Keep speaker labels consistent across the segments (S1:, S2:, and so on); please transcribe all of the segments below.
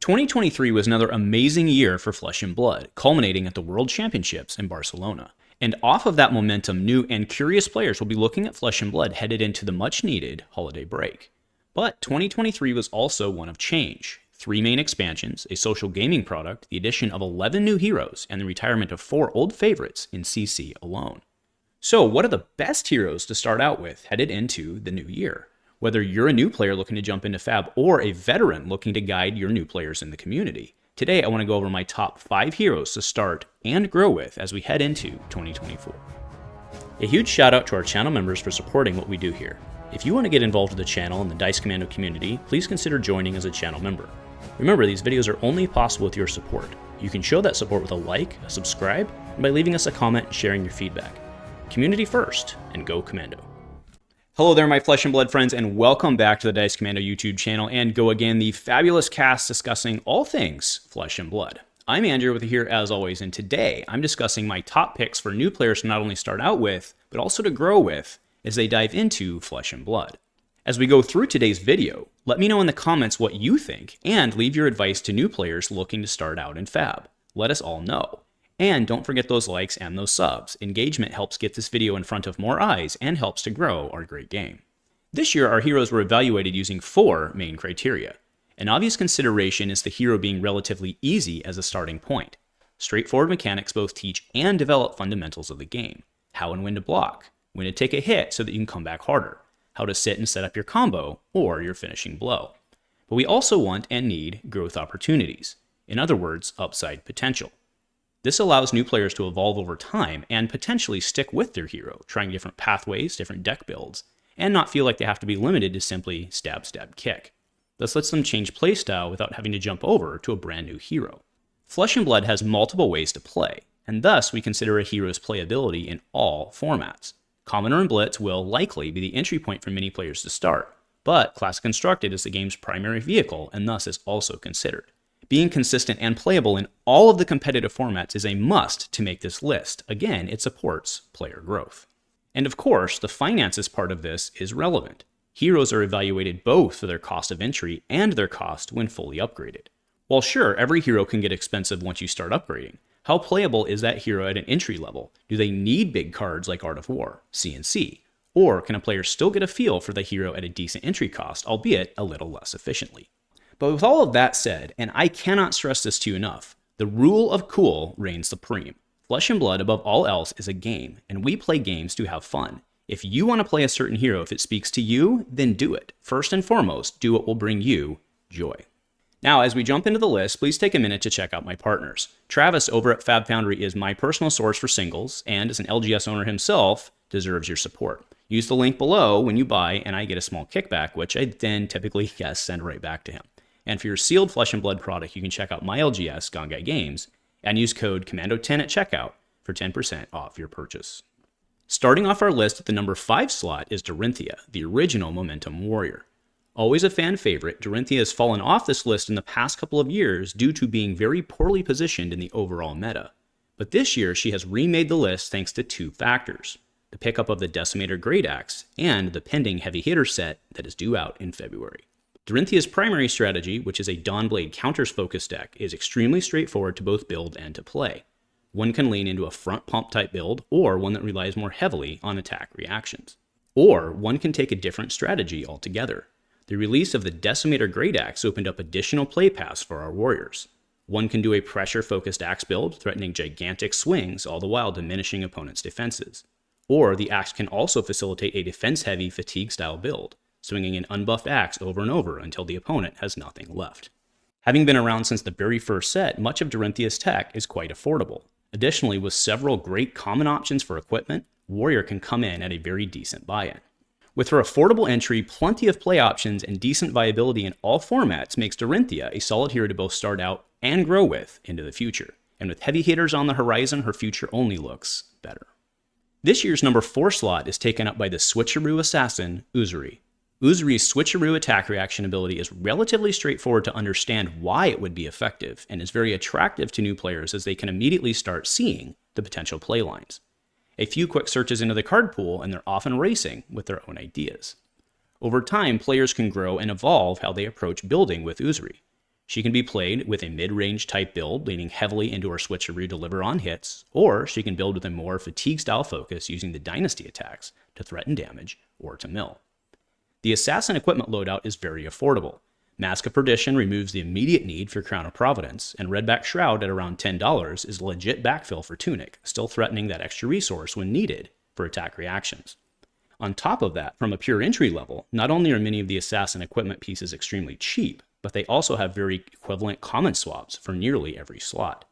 S1: 2023 was another amazing year for Flesh and Blood, culminating at the World Championships in Barcelona. And off of that momentum, new and curious players will be looking at Flesh and Blood headed into the much-needed holiday break. But 2023 was also one of change. 3 main expansions, a social gaming product, the addition of 11 new heroes, and the retirement of 4 old favorites in CC alone. So what are the best heroes to start out with headed into the new year? Whether you're a new player looking to jump into Fab or a veteran looking to guide your new players in the community, today I want to go over my top 5 heroes to start and grow with as we head into 2024. A huge shout out to our channel members for supporting what we do here. If you want to get involved with the channel and the Dice Commando community, please consider joining as a channel member. Remember, these videos are only possible with your support. You can show that support with a like, a subscribe, and by leaving us a comment and sharing your feedback. Community first, and go Commando. Hello there, my Flesh and Blood friends, and welcome back to the Dice Commando YouTube channel, and go again, the fabulous cast discussing all things Flesh and Blood. I'm Andrew with you here as always, and today I'm discussing my top picks for new players to not only start out with, but also to grow with as they dive into Flesh and Blood. As we go through today's video, let me know in the comments what you think, and leave your advice to new players looking to start out in Fab. Let us all know. And don't forget those likes and those subs. Engagement helps get this video in front of more eyes and helps to grow our great game. This year, our heroes were evaluated using 4 main criteria. An obvious consideration is the hero being relatively easy as a starting point. Straightforward mechanics both teach and develop fundamentals of the game. How and when to block, when to take a hit so that you can come back harder, how to sit and set up your combo or your finishing blow. But we also want and need growth opportunities. In other words, upside potential. This allows new players to evolve over time and potentially stick with their hero, trying different pathways, different deck builds, and not feel like they have to be limited to simply stab, stab, kick. This lets them change playstyle without having to jump over to a brand new hero. Flesh and Blood has multiple ways to play, and thus we consider a hero's playability in all formats. Commoner and Blitz will likely be the entry point for many players to start, but Classic Constructed is the game's primary vehicle and thus is also considered. Being consistent and playable in all of the competitive formats is a must to make this list. Again, it supports player growth. And of course, the finances part of this is relevant. Heroes are evaluated both for their cost of entry and their cost when fully upgraded. While sure, every hero can get expensive once you start upgrading, how playable is that hero at an entry level? Do they need big cards like Art of War, CNC? Or can a player still get a feel for the hero at a decent entry cost, albeit a little less efficiently? But with all of that said, and I cannot stress this to you enough, the rule of cool reigns supreme. Flesh and Blood, above all else, is a game, and we play games to have fun. If you want to play a certain hero, if it speaks to you, then do it. First and foremost, do what will bring you joy. Now, as we jump into the list, please take a minute to check out my partners. Travis over at Fab Foundry is my personal source for singles, and as an LGS owner himself, deserves your support. Use the link below when you buy, and I get a small kickback, which I then typically, send right back to him. And for your sealed Flesh and Blood product, you can check out my LGS, Gongai Games, and use code Commando10 at checkout for 10% off your purchase. Starting off our list at the number 5 slot is Dorinthea, the original Momentum Warrior. Always a fan favorite, Dorinthea has fallen off this list in the past couple of years due to being very poorly positioned in the overall meta. But this year, she has remade the list thanks to 2 factors: the pickup of the Decimator Great Axe and the pending Heavy Hitter set that is due out in February. Dorinthea's primary strategy, which is a Dawnblade counters-focused deck, is extremely straightforward to both build and to play. One can lean into a front pump type build, or one that relies more heavily on attack reactions. Or one can take a different strategy altogether. The release of the Decimator Great Axe opened up additional play paths for our warriors. One can do a pressure-focused axe build, threatening gigantic swings, all the while diminishing opponents' defenses. Or the axe can also facilitate a defense-heavy fatigue-style build, swinging an unbuffed axe over and over until the opponent has nothing left. Having been around since the very first set, much of Dorinthea's tech is quite affordable. Additionally, with several great common options for equipment, Warrior can come in at a very decent buy-in. With her affordable entry, plenty of play options, and decent viability in all formats makes Dorinthea a solid hero to both start out and grow with into the future. And with heavy hitters on the horizon, her future only looks better. This year's number 4 slot is taken up by the switcheroo assassin, Uzuri. Uzuri's switcheroo attack reaction ability is relatively straightforward to understand why it would be effective, and is very attractive to new players as they can immediately start seeing the potential playlines. A few quick searches into the card pool and they're often racing with their own ideas. Over time, players can grow and evolve how they approach building with Uzuri. She can be played with a mid-range type build, leaning heavily into her switcheroo deliver on hits, or she can build with a more fatigue-style focus using the Dynasty attacks to threaten damage or to mill. The Assassin equipment loadout is very affordable. Mask of Perdition removes the immediate need for Crown of Providence, and Redback Shroud at around $10 is a legit backfill for Tunic, still threatening that extra resource when needed for attack reactions. On top of that, from a pure entry level, not only are many of the Assassin equipment pieces extremely cheap, but they also have very equivalent common swaps for nearly every slot.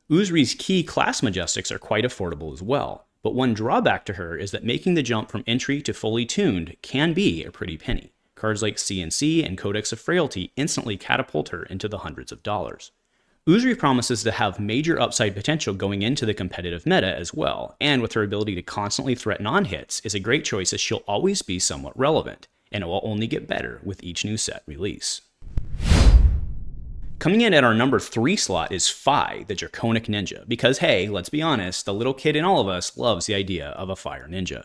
S1: Uzri's key class Majestics are quite affordable as well, but one drawback to her is that making the jump from entry to fully tuned can be a pretty penny. Cards like CNC and Codex of Frailty instantly catapult her into the hundreds of dollars. Uzri promises to have major upside potential going into the competitive meta as well, and with her ability to constantly threaten on hits is a great choice as she'll always be somewhat relevant, and it will only get better with each new set release. Coming in at our number 3 slot is Fi, the Draconic Ninja, because hey, let's be honest, the little kid in all of us loves the idea of a fire ninja.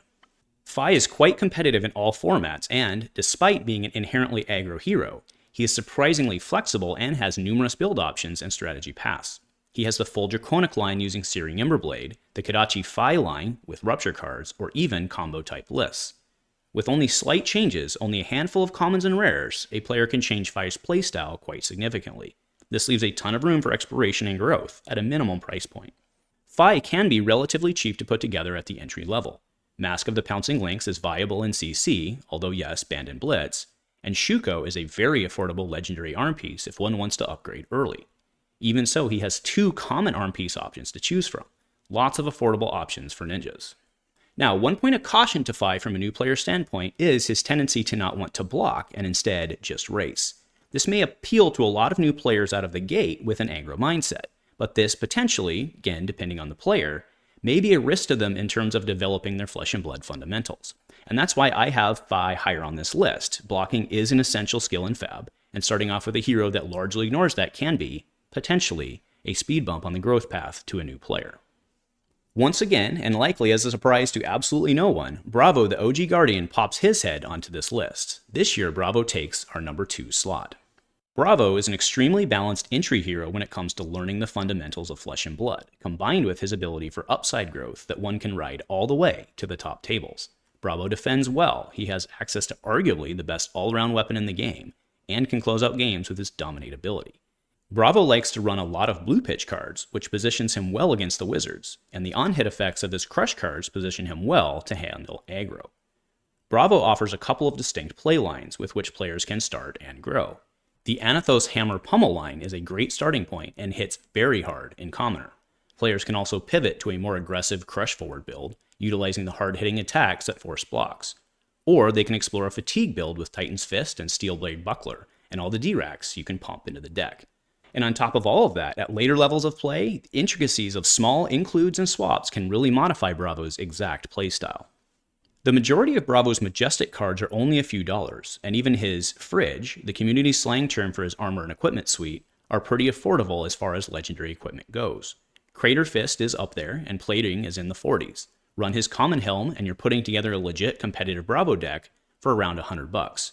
S1: Fi is quite competitive in all formats, and despite being an inherently aggro hero, he is surprisingly flexible and has numerous build options and strategy paths. He has the full Draconic line using Searing Emberblade, the Kodachi Fi line with Rupture cards, or even combo-type lists. With only slight changes, only a handful of commons and rares, a player can change Fi's playstyle quite significantly. This leaves a ton of room for exploration and growth at a minimum price point. Fi can be relatively cheap to put together at the entry level. Mask of the Pouncing Lynx is viable in CC, although yes, banned in Blitz, and Shuko is a very affordable legendary arm piece if one wants to upgrade early. Even so, he has 2 common arm piece options to choose from. Lots of affordable options for ninjas. Now, one point of caution to Fi from a new player standpoint is his tendency to not want to block and instead just race. This may appeal to a lot of new players out of the gate with an aggro mindset, but this potentially, again depending on the player, may be a risk to them in terms of developing their flesh and blood fundamentals. And that's why I have Fi higher on this list. Blocking is an essential skill in Fab, and starting off with a hero that largely ignores that can be, potentially, a speed bump on the growth path to a new player. Once again, and likely as a surprise to absolutely no one, Bravo the OG Guardian pops his head onto this list. This year, Bravo takes our number 2 slot. Bravo is an extremely balanced entry hero when it comes to learning the fundamentals of Flesh and Blood, combined with his ability for upside growth that one can ride all the way to the top tables. Bravo defends well, he has access to arguably the best all-around weapon in the game, and can close out games with his dominate ability. Bravo likes to run a lot of blue pitch cards, which positions him well against the wizards, and the on-hit effects of his crush cards position him well to handle aggro. Bravo offers a couple of distinct play lines with which players can start and grow. The Anathos Hammer Pummel line is a great starting point and hits very hard in Commoner. Players can also pivot to a more aggressive crush forward build, utilizing the hard-hitting attacks that force blocks. Or they can explore a fatigue build with Titan's Fist and Steelblade Buckler, and all the D-Racks you can pump into the deck. And on top of all of that, at later levels of play, the intricacies of small includes and swaps can really modify Bravo's exact playstyle. The majority of Bravo's Majestic cards are only a few dollars, and even his Fridge, the community slang term for his armor and equipment suite, are pretty affordable as far as legendary equipment goes. Crater Fist is up there, and plating is in the 40s. Run his Common Helm, and you're putting together a legit competitive Bravo deck for around $100.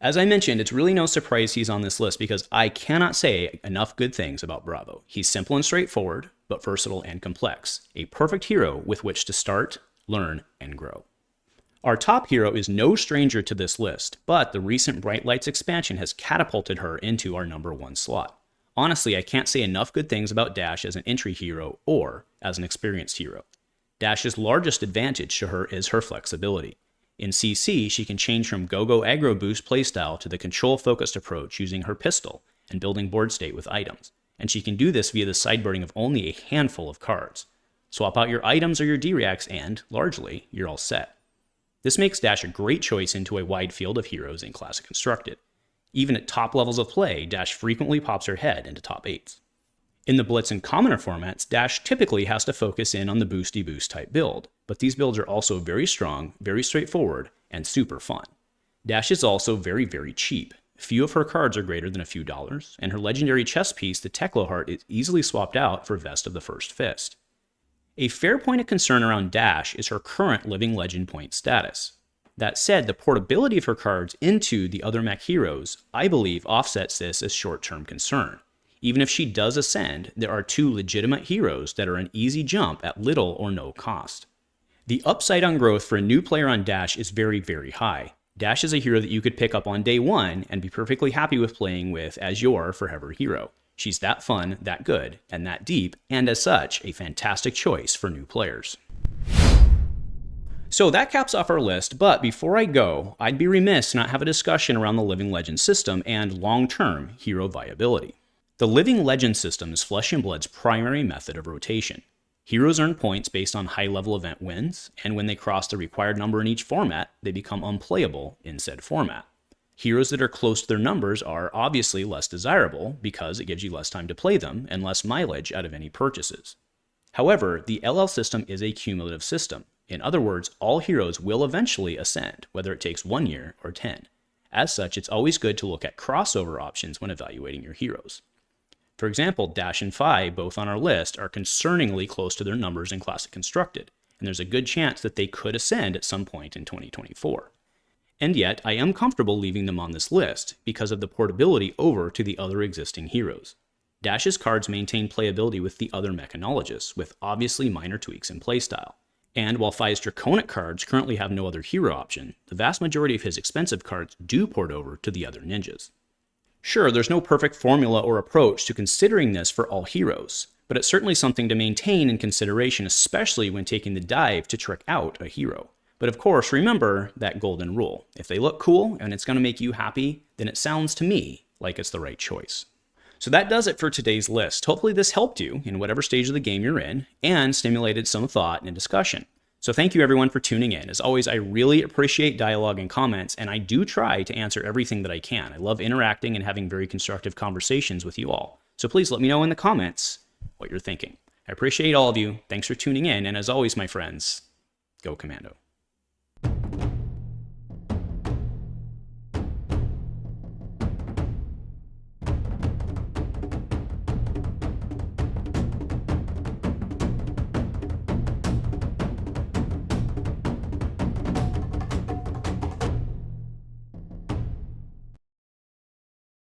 S1: As I mentioned, it's really no surprise he's on this list because I cannot say enough good things about Bravo. He's simple and straightforward, but versatile and complex. A perfect hero with which to start, learn, and grow. Our top hero is no stranger to this list, but the recent Bright Lights expansion has catapulted her into our number 1 slot. Honestly, I can't say enough good things about Dash as an entry hero or as an experienced hero. Dash's largest advantage to her is her flexibility. In CC, she can change from go-go aggro boost playstyle to the control-focused approach using her pistol and building board state with items, and she can do this via the sideboarding of only a handful of cards. Swap out your items or your D-Reacts and, largely, you're all set. This makes Dash a great choice into a wide field of heroes in Classic Constructed. Even at top levels of play, Dash frequently pops her head into top 8s. In the Blitz and Commoner formats, Dash typically has to focus in on the boosty boost type build, but these builds are also very strong, very straightforward, and super fun. Dash is also very, very cheap. Few of her cards are greater than a few dollars, and her legendary chess piece, the Teklo-Heart, is easily swapped out for Vest of the First Fist. A fair point of concern around Dash is her current Living Legend point status. That said, the portability of her cards into the other mech heroes, I believe, offsets this as short-term concern. Even if she does ascend, there are 2 legitimate heroes that are an easy jump at little or no cost. The upside on growth for a new player on Dash is very, very high. Dash is a hero that you could pick up on day 1 and be perfectly happy with playing with as your forever hero. She's that fun, that good, and that deep, and as such, a fantastic choice for new players. So that caps off our list, but before I go, I'd be remiss to not have a discussion around the Living Legend system and long-term hero viability. The Living Legend system is Flesh and Blood's primary method of rotation. Heroes earn points based on high-level event wins, and when they cross the required number in each format, they become unplayable in said format. Heroes that are close to their numbers are obviously less desirable because it gives you less time to play them and less mileage out of any purchases. However, the LL system is a cumulative system. In other words, all heroes will eventually ascend, whether it takes 1 year or 10. As such, it's always good to look at crossover options when evaluating your heroes. For example, Dash and Fi, both on our list, are concerningly close to their numbers in Classic Constructed, and there's a good chance that they could ascend at some point in 2024. And yet, I am comfortable leaving them on this list because of the portability over to the other existing heroes. Dash's cards maintain playability with the other Mechanologists, with obviously minor tweaks in playstyle. And while Fi's Draconic cards currently have no other hero option, the vast majority of his expensive cards do port over to the other ninjas. Sure, there's no perfect formula or approach to considering this for all heroes, but it's certainly something to maintain in consideration, especially when taking the dive to trick out a hero. But of course, remember that golden rule. If they look cool and it's going to make you happy, then it sounds to me like it's the right choice. So that does it for today's list. Hopefully this helped you in whatever stage of the game you're in and stimulated some thought and discussion. So thank you everyone for tuning in. As always, I really appreciate dialogue and comments, and I do try to answer everything that I can. I love interacting and having very constructive conversations with you all. So please let me know in the comments what you're thinking. I appreciate all of you. Thanks for tuning in, and as always, my friends, go Commando.